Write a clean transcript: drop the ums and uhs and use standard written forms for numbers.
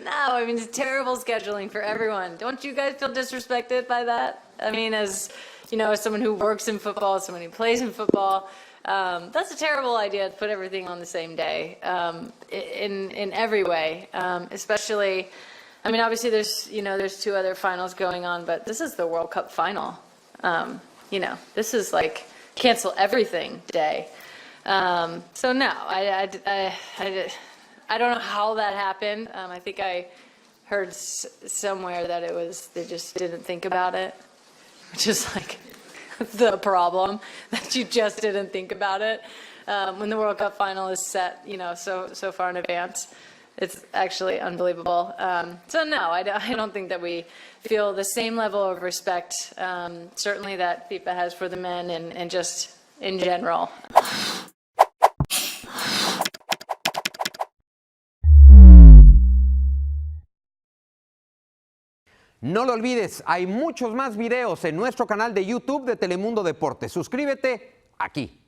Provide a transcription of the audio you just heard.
No, I mean, it's terrible scheduling for everyone. Don't you guys feel disrespected by that? I mean, as you know, as someone who works in football, as someone who plays in football, that's a terrible idea to put everything on the same day, in every way, especially. I mean, obviously, there's two other finals going on, but this is the World Cup final. This is like cancel everything day. So no, I don't know how that happened. I think I heard somewhere that it was they just didn't think about it, which is like the problem, that you just didn't think about it when the World Cup final is set, so far in advance. It's actually unbelievable. So no, I don't think that we feel the same level of respect, certainly that FIFA has for the men and just in general. No lo olvides, hay muchos más videos en nuestro canal de YouTube de Telemundo Deportes. Suscríbete aquí.